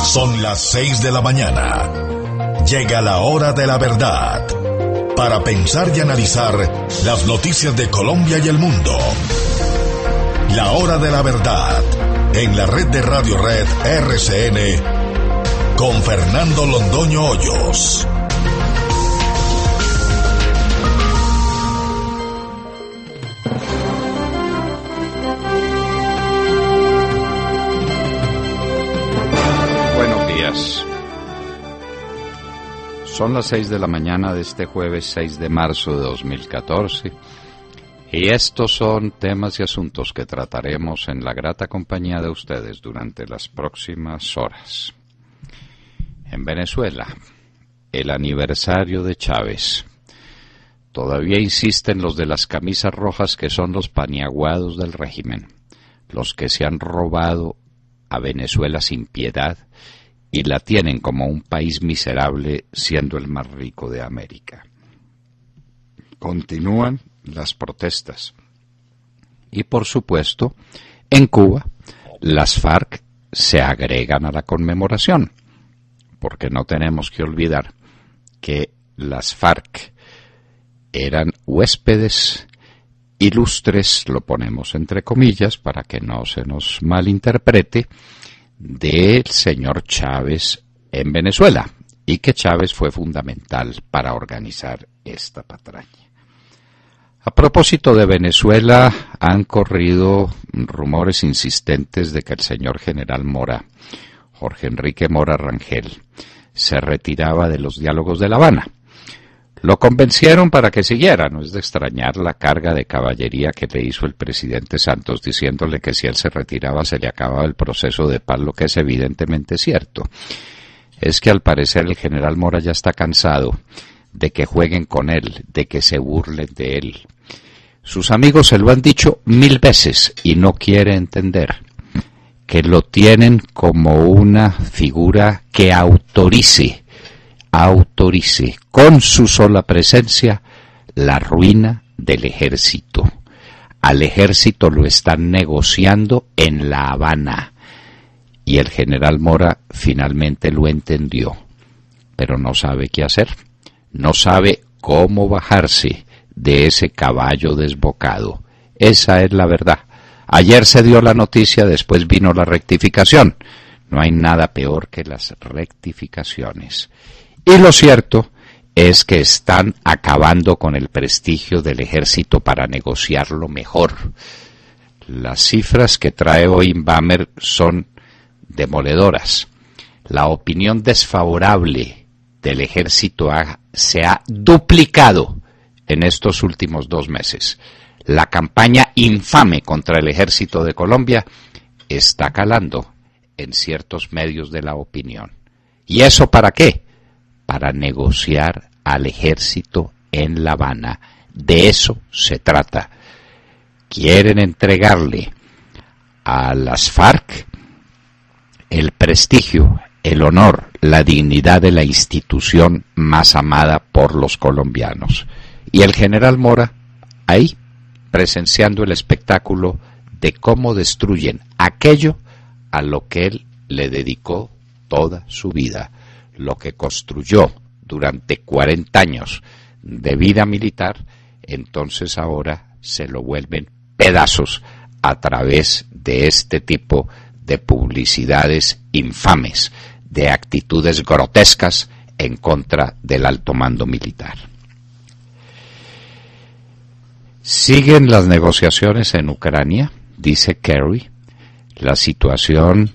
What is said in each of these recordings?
Son las 6 de la mañana. Llega la hora de la verdad. Para pensar y analizar las noticias de Colombia y el mundo. La hora de la verdad. En la red de Radio Red RCN. Con Fernando Londoño Hoyos. Son las 6 de la mañana de este jueves 6 de marzo de 2014 y estos son temas y asuntos que trataremos en la grata compañía de ustedes durante las próximas horas. En Venezuela, el aniversario de Chávez. Todavía insisten los de las camisas rojas que son los paniaguados del régimen, los que se han robado a Venezuela sin piedad y la tienen como un país miserable siendo el más rico de América. Continúan las protestas. Y por supuesto, en Cuba, las FARC se agregan a la conmemoración, porque no tenemos que olvidar que las FARC eran huéspedes ilustres, lo ponemos entre comillas para que no se nos malinterprete, del señor Chávez en Venezuela, y que Chávez fue fundamental para organizar esta patraña. A propósito de Venezuela, han corrido rumores insistentes de que el señor general Mora, Jorge Enrique Mora Rangel, se retiraba de los diálogos de La Habana. Lo convencieron para que siguiera. No es de extrañar la carga de caballería que le hizo el presidente Santos, diciéndole que si él se retiraba se le acababa el proceso de paz, lo que es evidentemente cierto. Es que al parecer el general Mora ya está cansado de que jueguen con él, de que se burlen de él. Sus amigos se lo han dicho 1000 veces y no quiere entender que lo tienen como una figura que autorice con su sola presencia la ruina del ejército. Al ejército lo están negociando en La Habana y el general Mora finalmente lo entendió, pero no sabe qué hacer, no sabe cómo bajarse de ese caballo desbocado. Esa es la verdad. Ayer se dio la noticia, después vino la rectificación. No hay nada peor que las rectificaciones. Y lo cierto es que están acabando con el prestigio del ejército para negociarlo mejor. Las cifras que trae hoy Inbamer son demoledoras. La opinión desfavorable del ejército se ha duplicado en estos últimos 2 meses. La campaña infame contra el ejército de Colombia está calando en ciertos medios de la opinión. ¿Y eso para qué? Para negociar al ejército en La Habana. De eso se trata. Quieren entregarle a las FARC el prestigio, el honor, la dignidad de la institución más amada por los colombianos. Y el general Mora, ahí, presenciando el espectáculo de cómo destruyen aquello a lo que él le dedicó toda su vida, lo que construyó durante 40 años de vida militar, entonces ahora se lo vuelven pedazos a través de este tipo de publicidades infames, de actitudes grotescas en contra del alto mando militar. Siguen las negociaciones en Ucrania, dice Kerry. La situación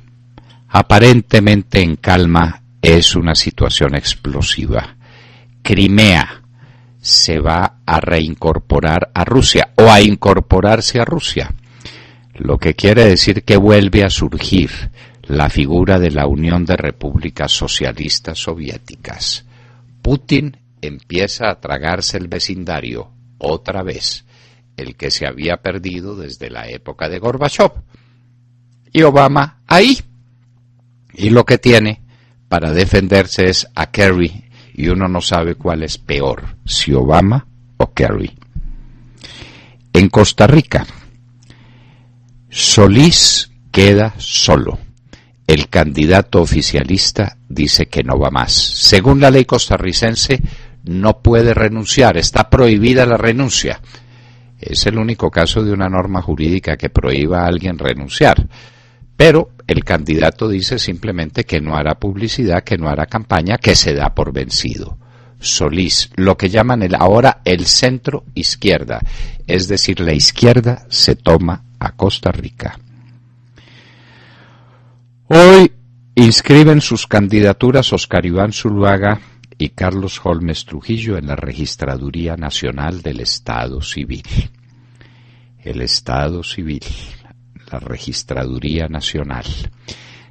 aparentemente en calma es una situación explosiva. Crimea se va a reincorporar a Rusia o a incorporarse a Rusia, lo que quiere decir que vuelve a surgir la figura de la Unión de Repúblicas Socialistas Soviéticas. Putin empieza a tragarse el vecindario otra vez, el que se había perdido desde la época de Gorbachov. Y Obama ahí. Y lo que tiene para defenderse es a Kerry, y uno no sabe cuál es peor, si Obama o Kerry. En Costa Rica, Solís queda solo. el candidato oficialista dice que no va más. Según la ley costarricense, no puede renunciar, está prohibida la renuncia. Es el único caso de una norma jurídica que prohíba a alguien renunciar. Pero el candidato dice simplemente que no hará publicidad, que no hará campaña, que se da por vencido. Solís, lo que llaman ahora el centro izquierda, es decir, la izquierda se toma a Costa Rica. Hoy inscriben sus candidaturas Oscar Iván Zuluaga y Carlos Holmes Trujillo en la Registraduría Nacional del Estado Civil. El Estado Civil, la Registraduría Nacional,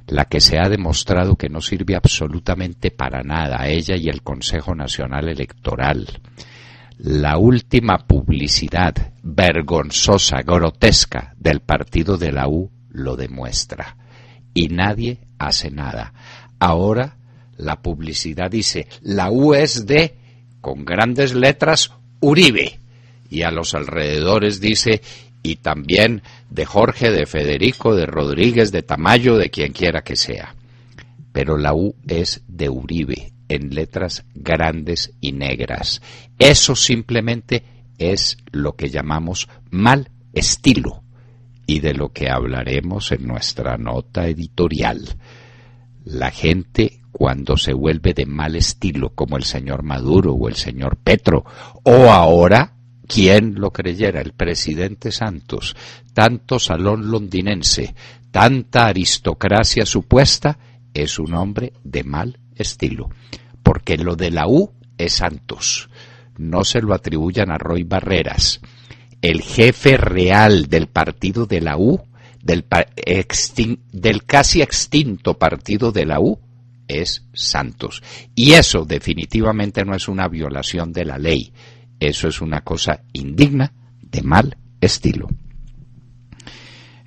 la que se ha demostrado que no sirve absolutamente para nada, ella y el Consejo Nacional Electoral. La última publicidad vergonzosa, grotesca del partido de la U lo demuestra. Y nadie hace nada. Ahora la publicidad dice, la U es de, con grandes letras, Uribe. Y a los alrededores dice, y también de Jorge, de Federico, de Rodríguez, de Tamayo, de quien quiera que sea. Pero la U es de Uribe, en letras grandes y negras. Eso simplemente es lo que llamamos mal estilo, y de lo que hablaremos en nuestra nota editorial. La gente, cuando se vuelve de mal estilo, como el señor Maduro o el señor Petro, o ahora, ¿quién lo creyera? El presidente Santos, tanto salón londinense, tanta aristocracia supuesta, es un hombre de mal estilo. Porque lo de la U es Santos. No se lo atribuyan a Roy Barreras. El jefe real del partido de la U, del casi extinto partido de la U, es Santos. Y eso definitivamente no es una violación de la ley. Eso es una cosa indigna, de mal estilo.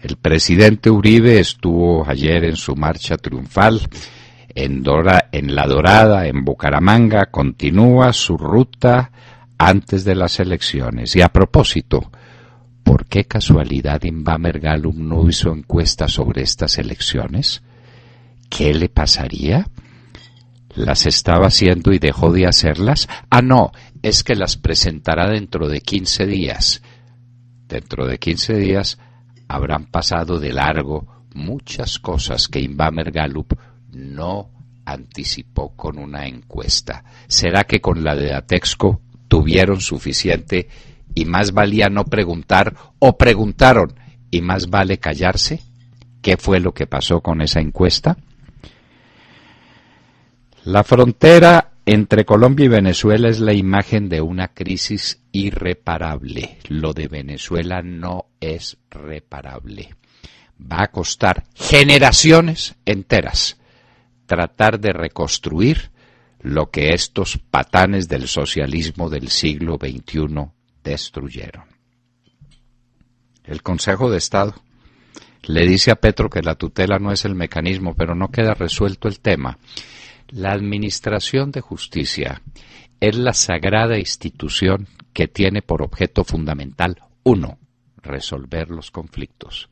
El presidente Uribe estuvo ayer en su marcha triunfal en La Dorada, en Bucaramanga, continúa su ruta antes de las elecciones. Y a propósito, ¿por qué casualidad Inbamer Gallum no hizo encuesta sobre estas elecciones? ¿Qué le pasaría? ¿Las estaba haciendo y dejó de hacerlas? Ah, no, es que las presentará dentro de 15 días. Dentro de 15 días habrán pasado de largo muchas cosas que Inbamer Gallup no anticipó con una encuesta. ¿Será que con la de Atexco tuvieron suficiente y más valía no preguntar, o preguntaron y más vale callarse? ¿Qué fue lo que pasó con esa encuesta? La frontera entre Colombia y Venezuela es la imagen de una crisis irreparable. Lo de Venezuela no es reparable. Va a costar generaciones enteras tratar de reconstruir lo que estos patanes del socialismo del siglo XXI destruyeron. El Consejo de Estado le dice a Petro que la tutela no es el mecanismo, pero no queda resuelto el tema. La Administración de Justicia es la sagrada institución que tiene por objeto fundamental, 1, resolver los conflictos.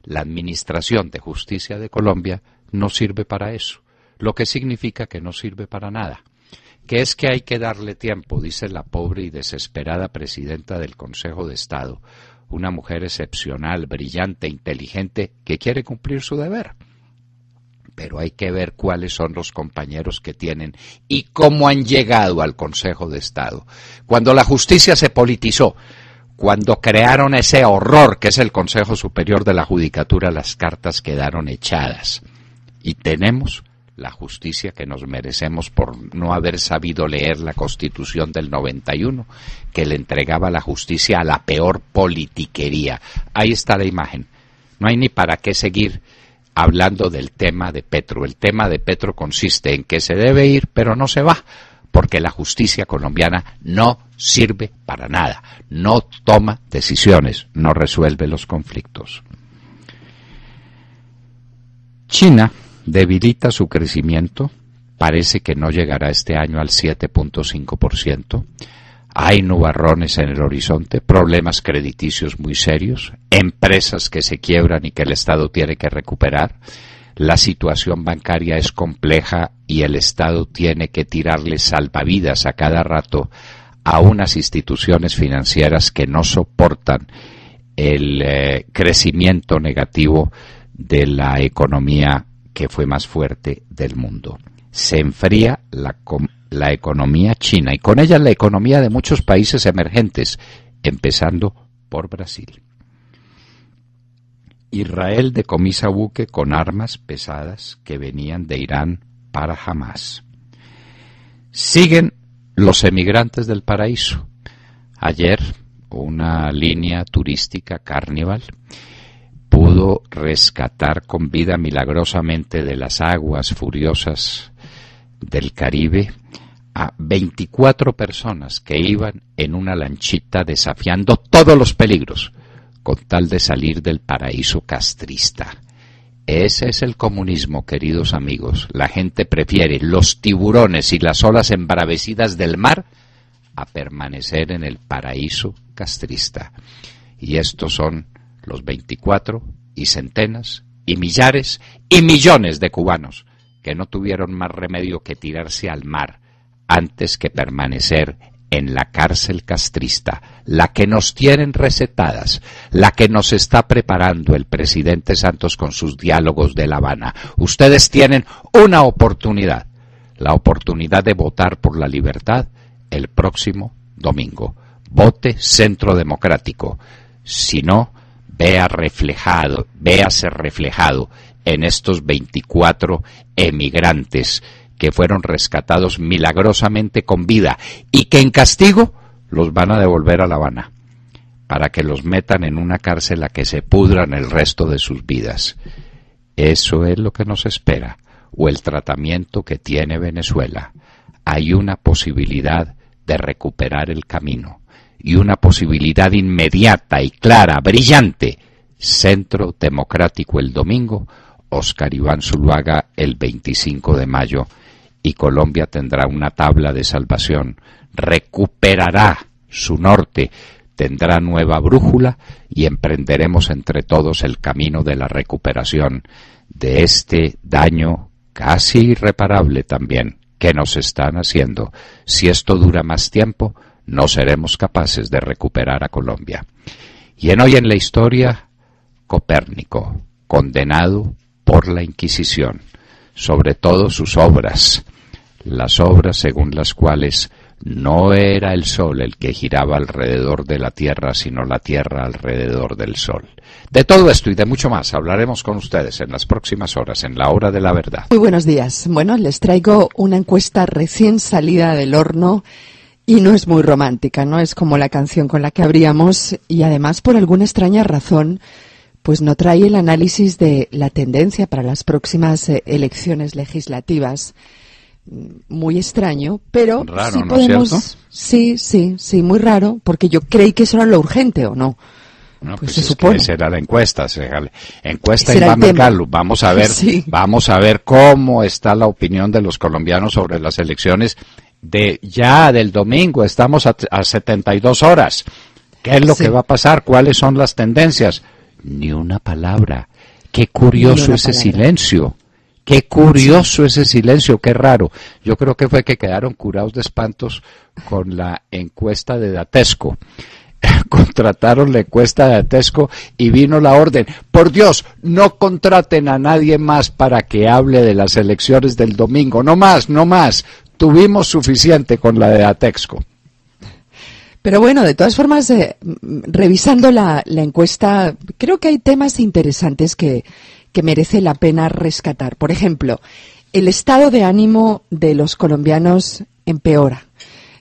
La Administración de Justicia de Colombia no sirve para eso, lo que significa que no sirve para nada. Que es que hay que darle tiempo, dice la pobre y desesperada presidenta del Consejo de Estado, una mujer excepcional, brillante, inteligente, que quiere cumplir su deber. Pero hay que ver cuáles son los compañeros que tienen y cómo han llegado al Consejo de Estado. Cuando la justicia se politizó, cuando crearon ese horror que es el Consejo Superior de la Judicatura, las cartas quedaron echadas. Y tenemos la justicia que nos merecemos por no haber sabido leer la Constitución del 91, que le entregaba la justicia a la peor politiquería. Ahí está la imagen. No hay ni para qué seguir hablando del tema de Petro. El tema de Petro consiste en que se debe ir, pero no se va, porque la justicia colombiana no sirve para nada, no toma decisiones, no resuelve los conflictos. China debilita su crecimiento, parece que no llegará este año al 7.5%. Hay nubarrones en el horizonte, problemas crediticios muy serios, empresas que se quiebran y que el Estado tiene que recuperar. la situación bancaria es compleja y el Estado tiene que tirarle salvavidas a cada rato a unas instituciones financieras que no soportan el crecimiento negativo de la economía que fue más fuerte del mundo. Se enfría la economía china y con ella la economía de muchos países emergentes, empezando por Brasil. Israel decomisa buque con armas pesadas que venían de Irán para Hamás. Siguen los emigrantes del paraíso. Ayer, una línea turística Carnival pudo rescatar con vida milagrosamente de las aguas furiosas del Caribe a 24 personas que iban en una lanchita desafiando todos los peligros con tal de salir del paraíso castrista. Ese es el comunismo, queridos amigos. La gente prefiere los tiburones y las olas embravecidas del mar a permanecer en el paraíso castrista. Y estos son los 24 y centenas y millares y millones de cubanos que no tuvieron más remedio que tirarse al mar antes que permanecer en la cárcel castrista, la que nos tienen recetadas, la que nos está preparando el presidente Santos con sus diálogos de La Habana. Ustedes tienen una oportunidad, la oportunidad de votar por la libertad el próximo domingo. Vote Centro Democrático. Si no, véase reflejado en estos 24 emigrantes que fueron rescatados milagrosamente con vida y que en castigo los van a devolver a La Habana para que los metan en una cárcel a que se pudran el resto de sus vidas. Eso es lo que nos espera, o el tratamiento que tiene Venezuela. Hay una posibilidad de recuperar el camino y una posibilidad inmediata y clara, brillante. Centro Democrático el domingo, Óscar Iván Zuluaga el 25 de mayo, y Colombia tendrá una tabla de salvación, recuperará su norte, tendrá nueva brújula y emprenderemos entre todos el camino de la recuperación de este daño casi irreparable también que nos están haciendo. Si esto dura más tiempo, no seremos capaces de recuperar a Colombia. Y en Hoy en la Historia, Copérnico, condenado por la Inquisición, sobre todo sus obras, las obras según las cuales no era el sol el que giraba alrededor de la Tierra, sino la Tierra alrededor del sol. De todo esto y de mucho más hablaremos con ustedes en las próximas horas, en la Hora de la Verdad. Muy buenos días. Bueno, les traigo una encuesta recién salida del horno y no es muy romántica, no es como la canción con la que abríamos y además por alguna extraña razón pues no trae el análisis de la tendencia para las próximas elecciones legislativas. Muy extraño, pero raro, sí ¿no podemos... es cierto? Sí, muy raro, porque yo creí que eso era lo urgente, ¿o no? No, pues se supone. Que será la encuesta, encuesta Será Iván el tema. Mercado. Vamos a ver, Sí. Vamos a ver cómo está la opinión de los colombianos sobre las elecciones del domingo. Estamos a 72 horas. ¿Qué es lo Sí. que va a pasar? ¿Cuáles son las tendencias? Ni una palabra. Qué curioso ese silencio. Qué curioso ese silencio, qué raro. Yo creo que fue que quedaron curados de espantos con la encuesta de Datesco. Contrataron la encuesta de Datesco y vino la orden. Por Dios, no contraten a nadie más para que hable de las elecciones del domingo. No más. Tuvimos suficiente con la de Datesco. Pero bueno, de todas formas, revisando la encuesta, creo que hay temas interesantes que merece la pena rescatar. Por ejemplo, el estado de ánimo de los colombianos empeora.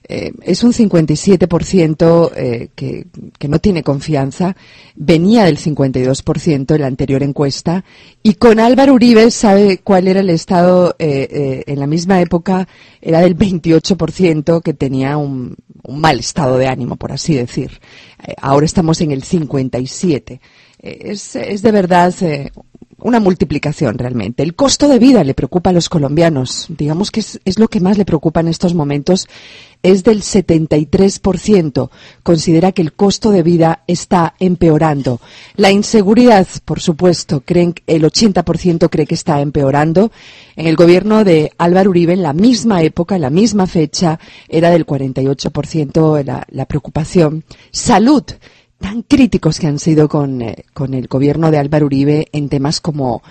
Es un 57% que no tiene confianza, venía del 52% en la anterior encuesta, y con Álvaro Uribe, ¿sabe cuál era el estado en la misma época? Era del 28% que tenía un mal estado de ánimo, por así decir. Ahora estamos en el 57%. Es de verdad una multiplicación realmente. El costo de vida le preocupa a los colombianos, digamos que es lo que más le preocupa en estos momentos, es del 73%. Considera que el costo de vida está empeorando. La inseguridad, por supuesto, el 80% cree que está empeorando. En el gobierno de Álvaro Uribe, en la misma época, en la misma fecha, era del 48% la preocupación. Salud. Tan críticos que han sido con el gobierno de Álvaro Uribe en temas como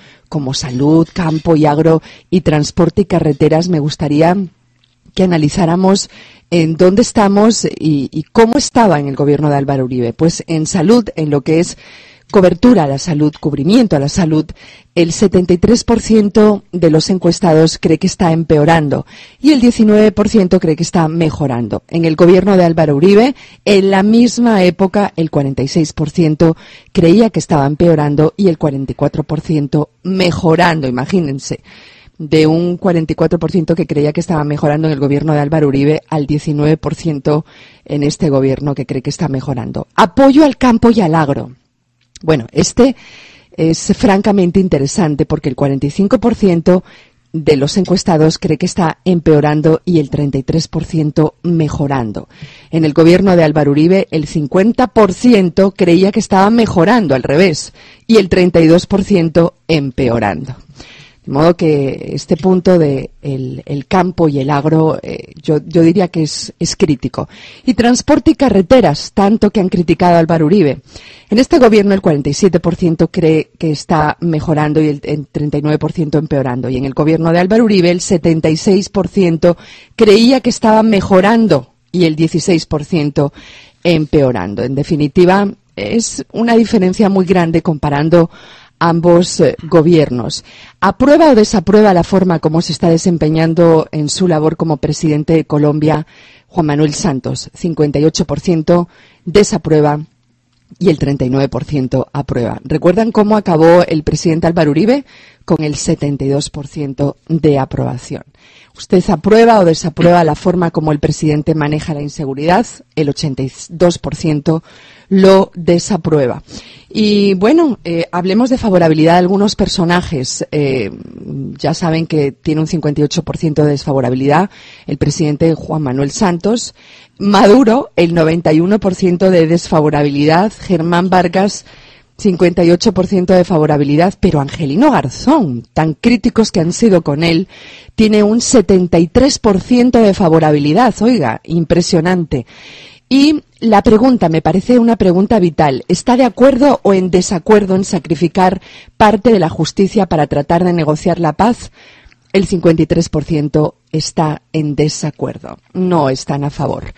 salud, campo y agro y transporte y carreteras. Me gustaría que analizáramos en dónde estamos y cómo estaba en el gobierno de Álvaro Uribe. Pues en salud, en lo que es cobertura a la salud, cubrimiento a la salud, el 73% de los encuestados cree que está empeorando y el 19% cree que está mejorando. En el gobierno de Álvaro Uribe, en la misma época, el 46% creía que estaba empeorando y el 44% mejorando. Imagínense, de un 44% que creía que estaba mejorando en el gobierno de Álvaro Uribe al 19% en este gobierno que cree que está mejorando. Apoyo al campo y al agro. Bueno, este es francamente interesante porque el 45% de los encuestados cree que está empeorando y el 33% mejorando. En el gobierno de Álvaro Uribe, el 50% creía que estaba mejorando, al revés, y el 32% empeorando. De modo que este punto de el campo y el agro, yo diría que es crítico. Y transporte y carreteras, tanto que han criticado a Álvaro Uribe. En este gobierno el 47% cree que está mejorando y el 39% empeorando. Y en el gobierno de Álvaro Uribe el 76% creía que estaba mejorando y el 16% empeorando. En definitiva, es una diferencia muy grande comparando ambos gobiernos. ¿Aprueba o desaprueba la forma como se está desempeñando en su labor como presidente de Colombia Juan Manuel Santos? 58% desaprueba y el 39% aprueba. ¿Recuerdan cómo acabó el presidente Álvaro Uribe? Con el 72% de aprobación. ¿Usted aprueba o desaprueba la forma como el presidente maneja la inseguridad? El 82% lo desaprueba. Y bueno, hablemos de favorabilidad de algunos personajes. Ya saben que tiene un 58% de desfavorabilidad el presidente Juan Manuel Santos. Maduro, el 91% de desfavorabilidad. Germán Vargas, 58% de favorabilidad, pero Angelino Garzón, tan críticos que han sido con él, tiene un 73% de favorabilidad. Oiga, impresionante. Y la pregunta, me parece una pregunta vital, ¿está de acuerdo o en desacuerdo en sacrificar parte de la justicia para tratar de negociar la paz? El 53% está en desacuerdo, no están a favor.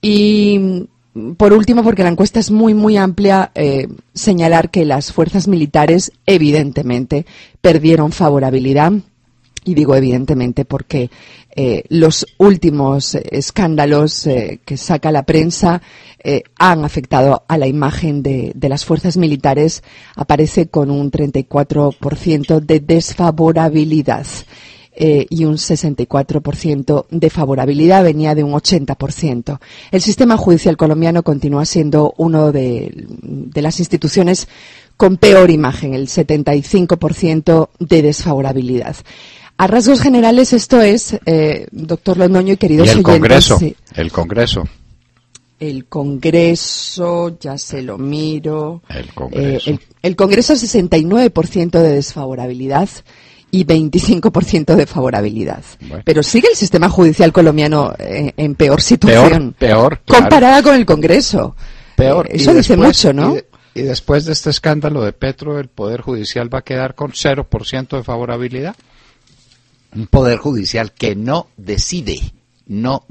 Y por último, porque la encuesta es muy, muy amplia, señalar que las fuerzas militares evidentemente perdieron favorabilidad. Y digo evidentemente porque los últimos escándalos que saca la prensa han afectado a la imagen de las fuerzas militares. Aparece con un 34% de desfavorabilidad y un 64% de favorabilidad, venía de un 80%. El sistema judicial colombiano continúa siendo uno de las instituciones con peor imagen, el 75% de desfavorabilidad. A rasgos generales esto es, doctor Londoño y queridos oyentes. Congreso, sí. El Congreso. El Congreso, ya se lo miro. El Congreso. El Congreso 69% de desfavorabilidad y 25% de favorabilidad. Bueno. Pero sigue el sistema judicial colombiano en peor situación. Peor, comparada con el Congreso. Peor. Eso dice mucho, ¿no? Y después de este escándalo de Petro, el Poder Judicial va a quedar con 0% de favorabilidad. Un Poder Judicial que no decide, no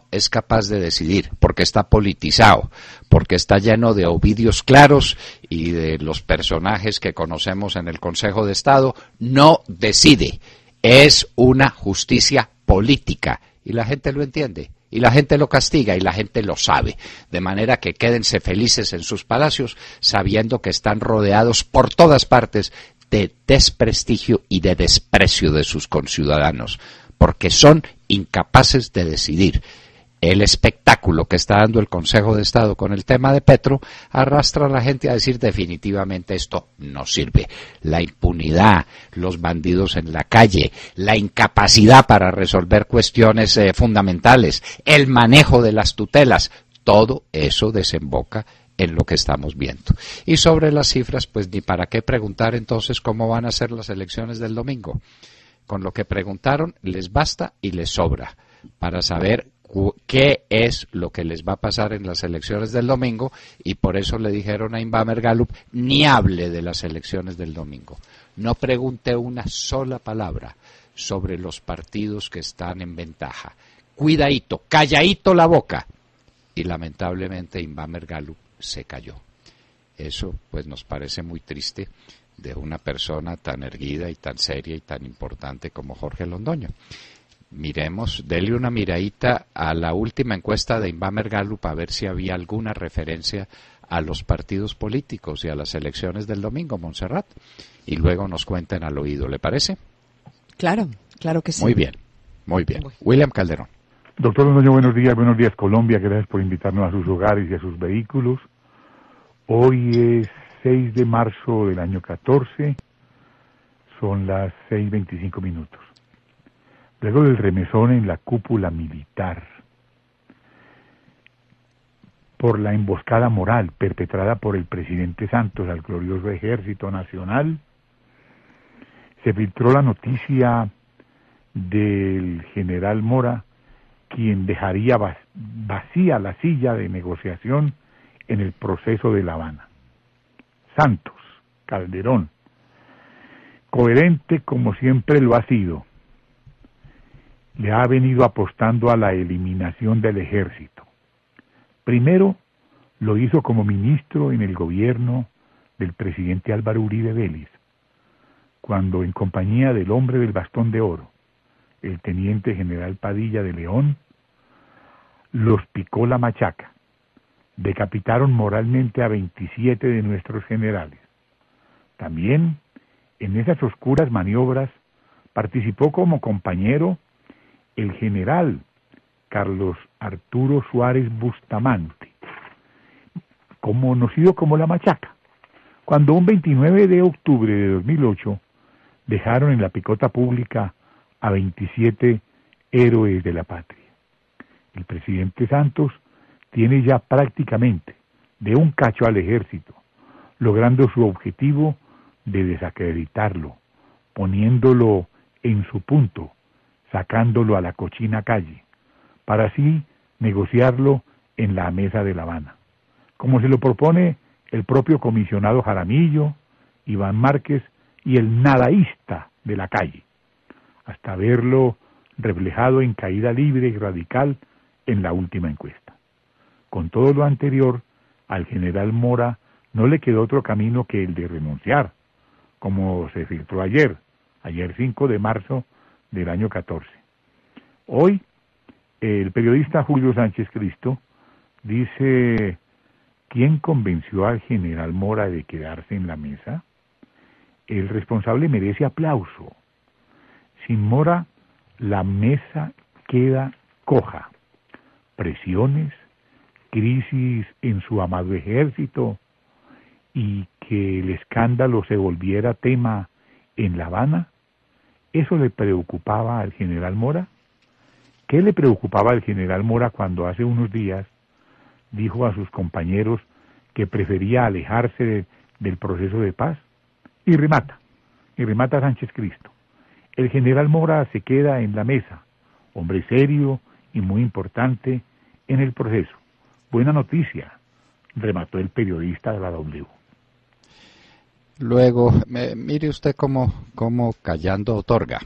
es capaz de decidir, porque está politizado, porque está lleno de ovidios claros y de los personajes que conocemos en el Consejo de Estado, no decide. Es una justicia política y la gente lo entiende. Y la gente lo castiga y la gente lo sabe, de manera que quédense felices en sus palacios sabiendo que están rodeados por todas partes de desprestigio y de desprecio de sus conciudadanos, porque son incapaces de decidir. el espectáculo que está dando el Consejo de Estado con el tema de Petro arrastra a la gente a decir definitivamente esto no sirve. La impunidad, los bandidos en la calle, la incapacidad para resolver cuestiones fundamentales, el manejo de las tutelas, todo eso desemboca en lo que estamos viendo. Y sobre las cifras, pues ni para qué preguntar entonces cómo van a ser las elecciones del domingo. Con lo que preguntaron les basta y les sobra para saber qué es lo que les va a pasar en las elecciones del domingo, y por eso le dijeron a Inbamer Gallup, ni hable de las elecciones del domingo. No pregunte una sola palabra sobre los partidos que están en ventaja. Cuidadito, calladito la boca. Y lamentablemente Inbamer Gallup se cayó. Eso pues nos parece muy triste de una persona tan erguida y tan seria y tan importante como Jorge Londoño. Miremos, dele una miradita a la última encuesta de Inbamer Gallup a ver si había alguna referencia a los partidos políticos y a las elecciones del domingo, Montserrat, y luego nos cuenten al oído, ¿le parece? Claro, claro que sí. Muy bien, muy bien. William Calderón. Doctor Londoño, buenos días Colombia, gracias por invitarnos a sus hogares y a sus vehículos. Hoy es 6 de marzo del año 14, son las 6:25 minutos. Luego del remesón en la cúpula militar, por la emboscada moral perpetrada por el presidente Santos al glorioso Ejército Nacional, se filtró la noticia del general Mora, quien dejaría vacía la silla de negociación en el proceso de La Habana. Santos, Calderón, coherente como siempre lo ha sido, le ha venido apostando a la eliminación del ejército. Primero lo hizo como ministro en el gobierno del presidente Álvaro Uribe Vélez, cuando en compañía del hombre del bastón de oro, el teniente general Padilla de León, los picó la machaca, decapitaron moralmente a 27 de nuestros generales. También en esas oscuras maniobras participó como compañero el general Carlos Arturo Suárez Bustamante, conocido como la machaca, cuando un 29 de octubre de 2008 dejaron en la picota pública a 27 héroes de la patria. El presidente Santos tiene ya prácticamente de un cacho al ejército, logrando su objetivo de desacreditarlo, poniéndolo en su punto, sacándolo a la cochina calle, para así negociarlo en la mesa de La Habana, como se lo propone el propio comisionado Jaramillo, Iván Márquez y el nadaísta de la calle, hasta verlo reflejado en caída libre y radical en la última encuesta. Con todo lo anterior, al general Mora no le quedó otro camino que el de renunciar, como se filtró ayer 5 de marzo del año 14. Hoy, el periodista Julio Sánchez Cristo dice: ¿quién convenció al general Mora de quedarse en la mesa? El responsable merece aplauso. Sin Mora, la mesa queda coja. Presiones, crisis en su amado ejército, y que el escándalo se volviera tema en La Habana, ¿eso le preocupaba al general Mora? ¿Qué le preocupaba al general Mora cuando hace unos días dijo a sus compañeros que prefería alejarse del proceso de paz? Y remata Sánchez Cristo: el general Mora se queda en la mesa, hombre serio y muy importante en el proceso. Buena noticia, remató el periodista de la W. Luego, mire usted cómo callando otorga.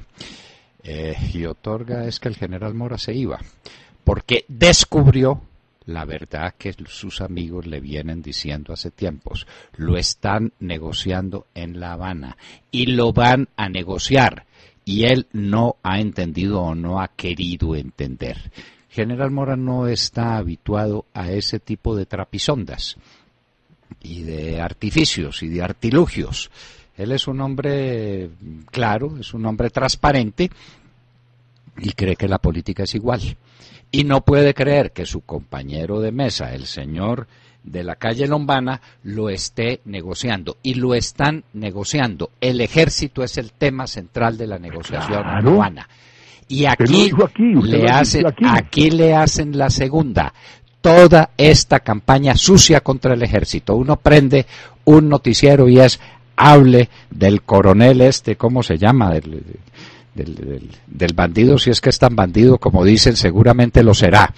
Y otorga es que el general Mora se iba, porque descubrió la verdad que sus amigos le vienen diciendo hace tiempos. Lo están negociando en La Habana y lo van a negociar, y él no ha entendido o no ha querido entender. General Mora no está habituado a ese tipo de trapisondas y de artificios y de artilugios. Él es un hombre claro, es un hombre transparente, y cree que la política es igual. Y no puede creer que su compañero de mesa, el señor de la calle Lombana, lo esté negociando. Y lo están negociando. El ejército es el tema central de la negociación cubana. Y aquí le hacen la segunda. Toda esta campaña sucia contra el ejército. Uno prende un noticiero y hable del coronel ¿cómo se llama? Del bandido, si es que es tan bandido como dicen, seguramente lo será.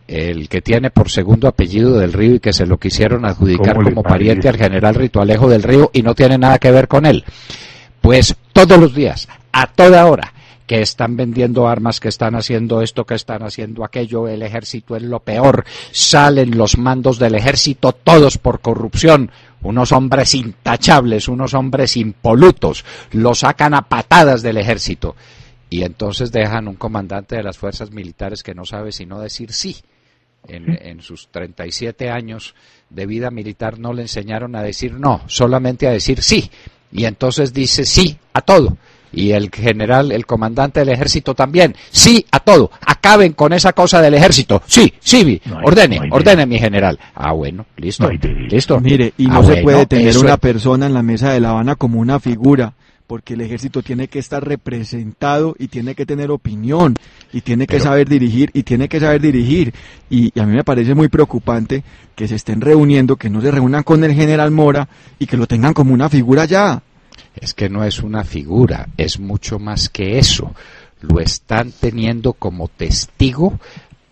El que tiene por segundo apellido del Río y que se lo quisieron adjudicar como pariente al general Ritualejo del Río y no tiene nada que ver con él. Pues todos los días, a toda hora, que están vendiendo armas, que están haciendo esto, que están haciendo aquello, el ejército es lo peor, salen los mandos del ejército todos por corrupción, unos hombres intachables, unos hombres impolutos, lo sacan a patadas del ejército y entonces dejan un comandante de las fuerzas militares que no sabe sino decir sí. En sus 37 años de vida militar no le enseñaron a decir no, solamente a decir sí, y entonces dice sí a todo. Y el general, el comandante del ejército también, sí a todo, acaben con esa cosa del ejército, sí, ordene mi general. Ah, bueno, listo. Mire, y no se puede tener una persona en la mesa de La Habana como una figura, porque el ejército tiene que estar representado y tiene que tener opinión, y tiene que saber dirigir, y a mí me parece muy preocupante que se estén reuniendo, que no se reúnan con el general Mora, y que lo tengan como una figura ya. Es que no es una figura, es mucho más que eso. Lo están teniendo como testigo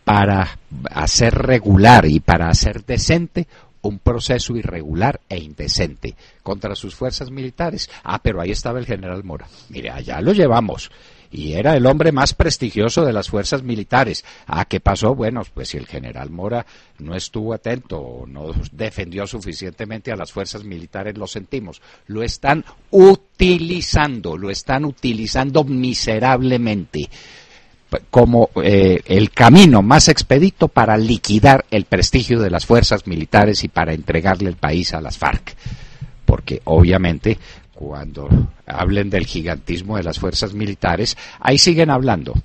para hacer regular y para hacer decente un proceso irregular e indecente contra sus fuerzas militares. Ah, pero ahí estaba el general Mora. Mire, allá lo llevamos. Y era el hombre más prestigioso de las fuerzas militares. Ah, ¿qué pasó? Bueno, pues si el general Mora no estuvo atento o no defendió suficientemente a las fuerzas militares, lo sentimos. Lo están utilizando miserablemente como el camino más expedito para liquidar el prestigio de las fuerzas militares y para entregarle el país a las FARC. Porque obviamente cuando hablen del gigantismo de las fuerzas militares, ahí siguen hablando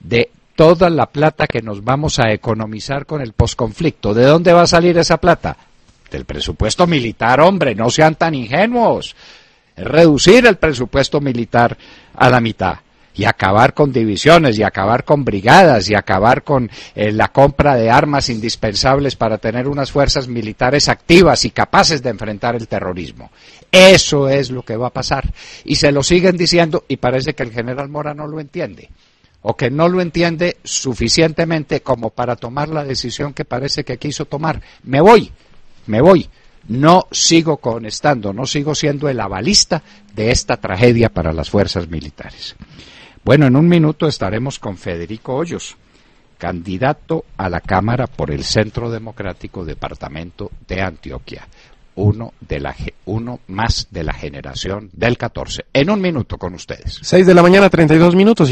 de toda la plata que nos vamos a economizar con el posconflicto. ¿De dónde va a salir esa plata? Del presupuesto militar, hombre, no sean tan ingenuos. Es reducir el presupuesto militar a la mitad y acabar con divisiones y acabar con brigadas y acabar con la compra de armas indispensables para tener unas fuerzas militares activas y capaces de enfrentar el terrorismo. Eso es lo que va a pasar. Y se lo siguen diciendo y parece que el general Mora no lo entiende. O que no lo entiende suficientemente como para tomar la decisión que parece que quiso tomar. Me voy. No sigo conestando, no sigo siendo el avalista de esta tragedia para las fuerzas militares. Bueno, en un minuto estaremos con Federico Hoyos, candidato a la Cámara por el Centro Democrático Departamento de Antioquia, uno más de la generación del 14. En un minuto con ustedes. 6 de la mañana, 32 minutos.